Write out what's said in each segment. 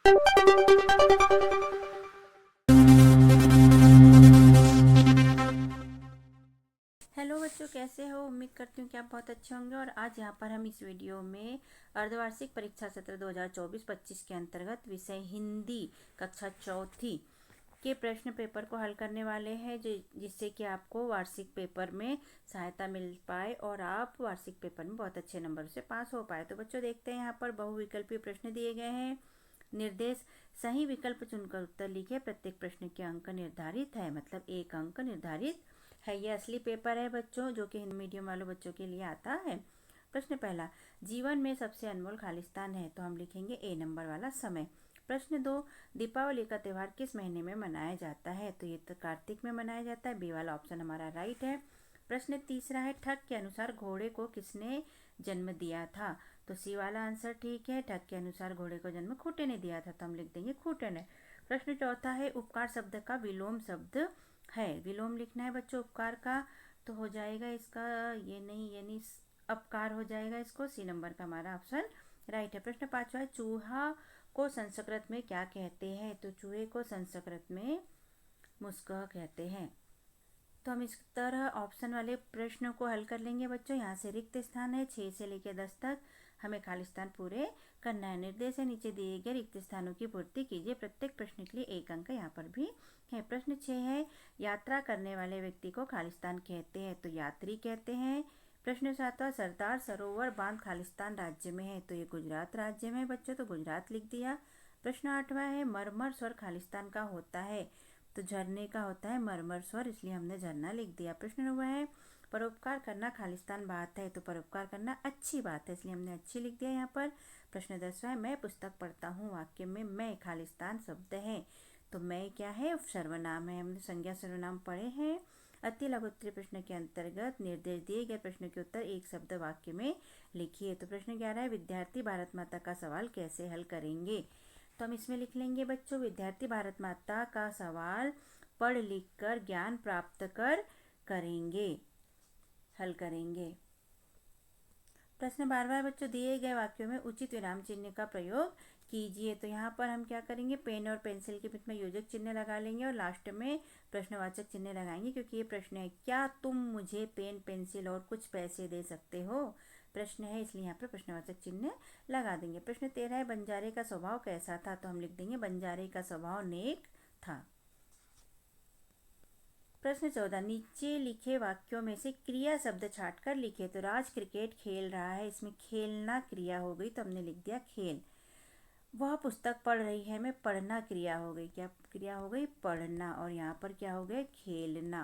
Hello बच्चों, कैसे हो? उम्मीद करती हूँ कि आप बहुत अच्छे होंगे। और आज यहाँ पर हम इस वीडियो में अर्धवार्षिक परीक्षा सत्र 2024-25 के अंतर्गत विषय हिंदी कक्षा चौथी के प्रश्न पेपर को हल करने वाले हैं, जिससे कि आपको वार्षिक पेपर में सहायता मिल पाए और आप वार्षिक पेपर में बहुत अच्छे नंबर से पास हो पाए। तो बच्चों देखते हैं, यहाँ पर बहुविकल्पीय प्रश्न दिए गए हैं। निर्देश: सही विकल्प चुनकर उत्तर लिखे। प्रत्येक प्रश्न के अंक निर्धारित है, मतलब एक अंक निर्धारित है। ये असली पेपर है बच्चों, जो कि हिंदी मीडियम वालों बच्चों के लिए आता है। प्रश्न पहला: जीवन में सबसे अनमोल खालिस्तान है, तो हम लिखेंगे ए नंबर वाला समय। प्रश्न 2: दीपावली का त्यौहार किस महीने में मनाया जाता है, तो ये तो कार्तिक में मनाया जाता है। बी वाला ऑप्शन हमारा राइट है। प्रश्न तीसरा है: ठग के अनुसार घोड़े को किसने जन्म दिया था, तो सी वाला आंसर ठीक है। ठग के अनुसार घोड़े को जन्म खूंटे ने दिया था, तो हम लिख देंगे खूंटे ने। प्रश्न चौथा है: उपकार शब्द का विलोम शब्द है, विलोम लिखना है बच्चों उपकार का, तो हो जाएगा इसका ये नहीं यानी अपकार हो जाएगा इसको। सी नंबर का हमारा ऑप्शन राइट है। प्रश्न पांचवा है: चूहा को संस्कृत में क्या कहते हैं, तो चूहे को संस्कृत में मुस्कह कहते हैं। तो हम इस तरह ऑप्शन वाले प्रश्नों को हल कर लेंगे बच्चों। यहाँ से रिक्त स्थान है 6 से लेकर 10 तक, हमें खालिस्तान पूरे करना है। निर्देश है: नीचे दिए गए रिक्त स्थानों की पूर्ति कीजिए। प्रत्येक प्रश्न के लिए एक अंक यहाँ पर भी है। प्रश्न 6 है: यात्रा करने वाले व्यक्ति को खालिस्तान कहते हैं, तो यात्री कहते हैं। प्रश्न 7वां: सरदार सरोवर बांध खालिस्तान राज्य में है, तो ये गुजरात राज्य में है बच्चों, तो गुजरात लिख दिया। प्रश्न 8वां है: मरमर स्वर खालिस्तान का होता है, तो झरने का होता है मरमर स्वर, इसलिए हमने झरना लिख दिया। प्रश्न 9 है: परोपकार करना खालिस्तान बात है, तो परोपकार करना अच्छी बात है, इसलिए हमने अच्छी लिख दिया यहाँ पर। प्रश्न 10 है: मैं पुस्तक पढ़ता हूँ, वाक्य में मैं खालिस्तान शब्द है, तो मैं क्या है सर्वनाम है, हमने संज्ञा सर्वनाम पढ़े हैं। अति लघुत्तरीय प्रश्न के अंतर्गत निर्देश दिए गए प्रश्न के उत्तर एक शब्द वाक्य में लिखिए। तो प्रश्न 11 है: विद्यार्थी भारत माता का सवाल कैसे हल करेंगे, तो हम इसमें लिख लेंगे बच्चों, विद्यार्थी भारत माता का सवाल पढ़ लिख कर ज्ञान प्राप्त कर करेंगे, हल करेंगे। प्रश्न 12 है बच्चों: दिए गए वाक्यों में उचित विराम चिन्ह का प्रयोग कीजिए। तो यहाँ पर हम क्या करेंगे, पेन और पेंसिल के बीच में योजक चिन्ह लगा लेंगे और लास्ट में प्रश्नवाचक चिन्ह लगाएंगे, क्योंकि ये प्रश्न है क्या तुम मुझे पेन पेंसिल और कुछ पैसे दे सकते हो, प्रश्न है, इसलिए यहाँ पर प्रश्नवाचक चिन्ह लगा देंगे। प्रश्न 13 है: बंजारे का स्वभाव कैसा था, तो हम लिख देंगे बंजारे का स्वभाव नेक था। प्रश्न 14: नीचे लिखे वाक्यों में से क्रिया शब्द छांटकर लिखे। तो राज क्रिकेट खेल रहा है, इसमें खेलना क्रिया हो गई, तो हमने लिख दिया खेल। वह पुस्तक पढ़ रही है में पढ़ना क्रिया हो गई, क्या क्रिया हो गई पढ़ना, और यहाँ पर क्या हो गया खेलना,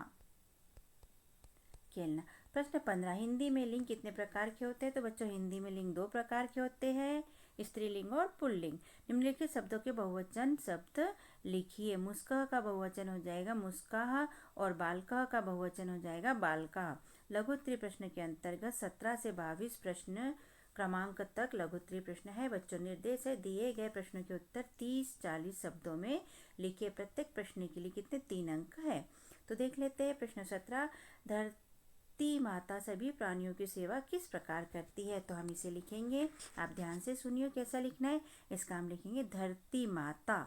खेलना। प्रश्न 15: हिंदी में लिंग कितने प्रकार के होते हैं, तो बच्चों हिंदी में लिंग 2 प्रकार के होते हैं, स्त्रीलिंग और पुल्लिंग। निम्नलिखित शब्दों के बहुवचन शब्द लिखिए। मुस्कह का बहुवचन हो जाएगा मुस्काह और बालकह का बहुवचन हो जाएगा बालकाः। लघुत्तरीय प्रश्न के अंतर्गत 17 से 22 प्रश्न क्रमांक तक लघुत्तरीय प्रश्न है बच्चों। निर्देश है: दिए गए प्रश्नों के उत्तर 30-40 शब्दों में लिखिए। प्रत्येक प्रश्न के लिए कितने 3 अंक है, तो देख लेते हैं। प्रश्न 17: धरती माता सभी प्राणियों की सेवा किस प्रकार करती है, तो हम इसे लिखेंगे, आप ध्यान से सुनिए कैसा लिखना है। इसका हम लिखेंगे धरती माता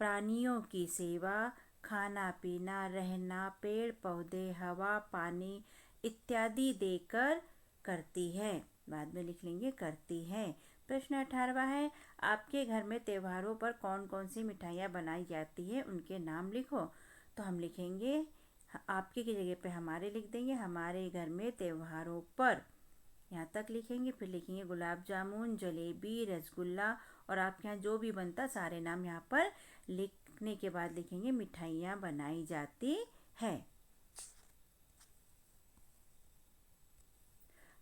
प्राणियों की सेवा खाना पीना रहना पेड़ पौधे हवा पानी इत्यादि देकर करती है, बाद में लिख लेंगे करती है। प्रश्न 18वां है: आपके घर में त्योहारों पर कौन कौन सी मिठाइयाँ बनाई जाती है, उनके नाम लिखो, तो हम लिखेंगे आपके की जगह पे हमारे लिख देंगे, हमारे घर में त्योहारों पर, यहाँ तक लिखेंगे। फिर लिखेंगे गुलाब जामुन जलेबी रसगुल्ला, और आपके यहाँ जो भी बनता सारे नाम यहाँ पर लिखने के बाद लिखेंगे मिठाइयाँ बनाई जाती है।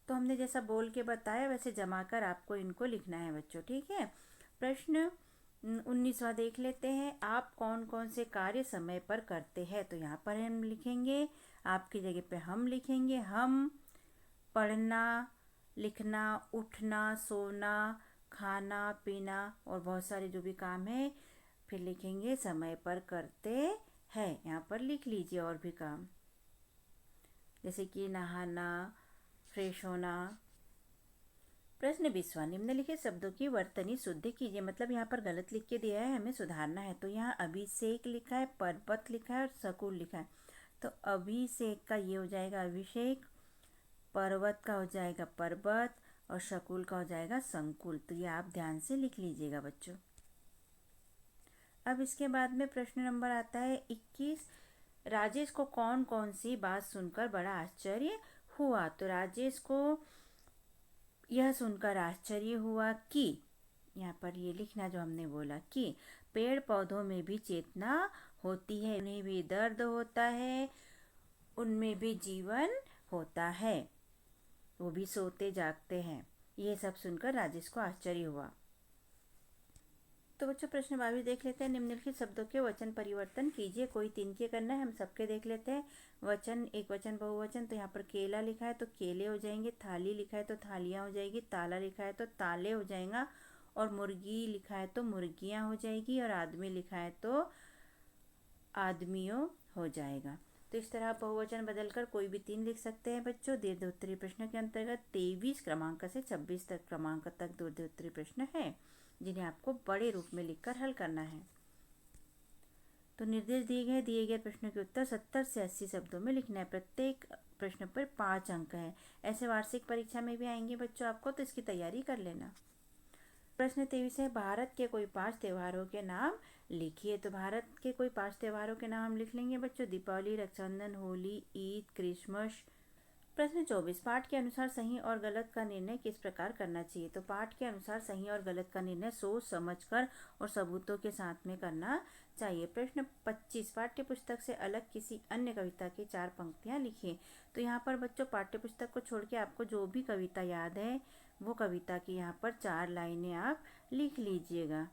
तो हमने जैसा बोल के बताया वैसे जमा कर आपको इनको लिखना है बच्चों, ठीक है। प्रश्न 19वां देख लेते हैं: आप कौन कौन से कार्य समय पर करते हैं, तो यहाँ पर हम लिखेंगे, आपकी जगह पे हम लिखेंगे, हम पढ़ना लिखना उठना सोना खाना पीना और बहुत सारे जो भी काम है, फिर लिखेंगे समय पर करते हैं, यहाँ पर लिख लीजिए और भी काम, जैसे कि नहाना फ्रेश होना। प्रश्न 20वां, निम्नलिखित शब्दों की वर्तनी शुद्ध कीजिए। मतलब यहाँ पर गलत लिख के दिया है, हमें सुधारना है। तो यहाँ अभिषेक लिखा है, पर्वत लिखा है और शकुल लिखा है। तो अभिषेक का ये हो जाएगा अभिषेक, पर्वत का हो जाएगा पर्वत और शकुल का हो जाएगा संकुल। तो ये आप ध्यान से लिख लीजिएगा बच्चों। अब इसके बाद में प्रश्न नंबर आता है 21, राजेश को कौन कौन सी बात सुनकर बड़ा आश्चर्य हुआ। तो राजेश को यह सुनकर आश्चर्य हुआ कि, यहाँ पर ये लिखना जो हमने बोला कि पेड़ पौधों में भी चेतना होती है, उन्हें भी दर्द होता है, उनमें भी जीवन होता है, वो भी सोते जागते हैं। ये सब सुनकर राजेश को आश्चर्य हुआ। तो बच्चों प्रश्न 22 देख लेते हैं। निम्नलिखित शब्दों के वचन परिवर्तन कीजिए। कोई 3 के करना है, हम सबके देख लेते हैं। वचन, एक वचन, बहुवचन। तो यहाँ पर केला लिखा है तो केले हो जाएंगे, थाली लिखा है तो थालियाँ हो जाएगी, ताला लिखा है तो ताले हो जाएगा, और मुर्गी लिखा है तो मुर्गियाँ हो जाएगी, और आदमी लिखा है तो आदमियों हो जाएगा। तो इस तरह बहुवचन बदलकर कोई भी 3 लिख सकते हैं बच्चों। दीर्घ उत्तरीय प्रश्न के अंतर्गत 23 क्रमांक से 26 तक क्रमांक तक दीर्घ उत्तरीय प्रश्न है, जिन्हें आपको बड़े रूप में लिखकर हल करना है। तो निर्देश दिए गए प्रश्नों के उत्तर 70 से 80 शब्दों में लिखना है। प्रत्येक प्रश्न पर 5 अंक हैं। ऐसे वार्षिक परीक्षा में भी आएंगे बच्चों आपको, तो इसकी तैयारी कर लेना। प्रश्न 23 है, भारत के कोई 5 त्योहारों के नाम लिखिए। तो भारत के कोई 5 त्योहारों के नाम हम लिख लेंगे बच्चों। दीपावली, रक्षाबंधन, होली, ईद, क्रिसमस। प्रश्न 24, पाठ के अनुसार सही और गलत का निर्णय किस प्रकार करना चाहिए। तो पाठ के अनुसार सही और गलत का निर्णय सोच समझकर और सबूतों के साथ में करना चाहिए। प्रश्न 25, पाठ्य पुस्तक से अलग किसी अन्य कविता की 4 पंक्तियां लिखिए। तो यहाँ पर बच्चों पाठ्य पुस्तक को छोड़ के आपको जो भी कविता याद है वो कविता की यहाँ पर 4 लाइनें आप लिख लीजिएगा।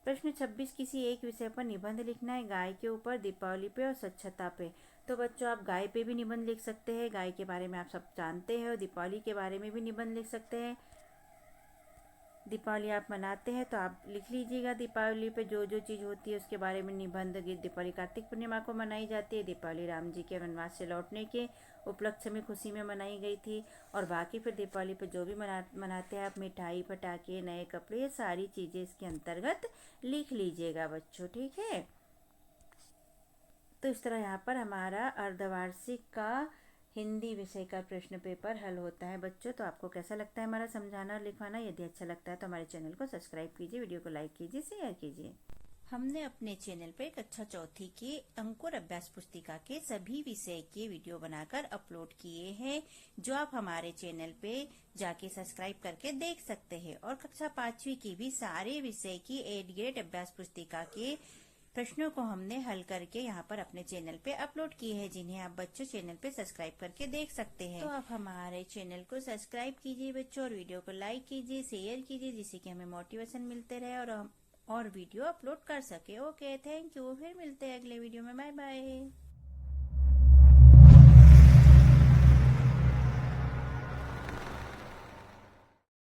प्रश्न 26, किसी एक विषय पर निबंध लिखना है। गाय के ऊपर, दीपावली पे और स्वच्छता पे। तो बच्चों आप गाय पे भी निबंध लिख सकते हैं, गाय के बारे में आप सब जानते हैं, और दीपावली के बारे में भी निबंध लिख सकते हैं। दीपावली आप मनाते हैं तो आप लिख लीजिएगा दीपावली पे जो जो चीज़ होती है उसके बारे में निबंध। दीपावली कार्तिक पूर्णिमा को मनाई जाती है। दीपावली राम जी के वनवास से लौटने के उपलक्ष्य में खुशी में मनाई गई थी। और बाकी फिर दीपावली पे जो भी मनाते हैं आप, मिठाई, पटाखे, नए कपड़े, ये सारी चीज़ें इसके अंतर्गत लिख लीजिएगा बच्चों, ठीक है। तो इस तरह यहाँ पर हमारा अर्धवार्षिक का हिंदी विषय का प्रश्न पेपर हल होता है बच्चों। तो आपको कैसा लगता है हमारा समझाना और लिखवाना? यदि अच्छा लगता है तो हमारे चैनल को सब्सक्राइब कीजिए, वीडियो को लाइक कीजिए, शेयर कीजिए। हमने अपने चैनल पे कक्षा चौथी के अंकुर अभ्यास पुस्तिका के सभी विषय के वीडियो बनाकर अपलोड किए हैं, जो आप हमारे चैनल पे जाके सब्सक्राइब करके देख सकते हैं। और कक्षा 5वीं की भी सारे विषय की 8 ग्रेड अभ्यास पुस्तिका के प्रश्नों को हमने हल करके यहाँ पर अपने चैनल पे अपलोड किए हैं, जिन्हें आप बच्चों चैनल पे सब्सक्राइब करके देख सकते हैं। तो आप हमारे चैनल को सब्सक्राइब कीजिए बच्चों, और वीडियो को लाइक कीजिए, शेयर कीजिए, जिससे कि हमें मोटिवेशन मिलते रहे और हम और वीडियो अपलोड कर सके। Okay, thank you. फिर मिलते हैं अगले वीडियो में। Bye bye.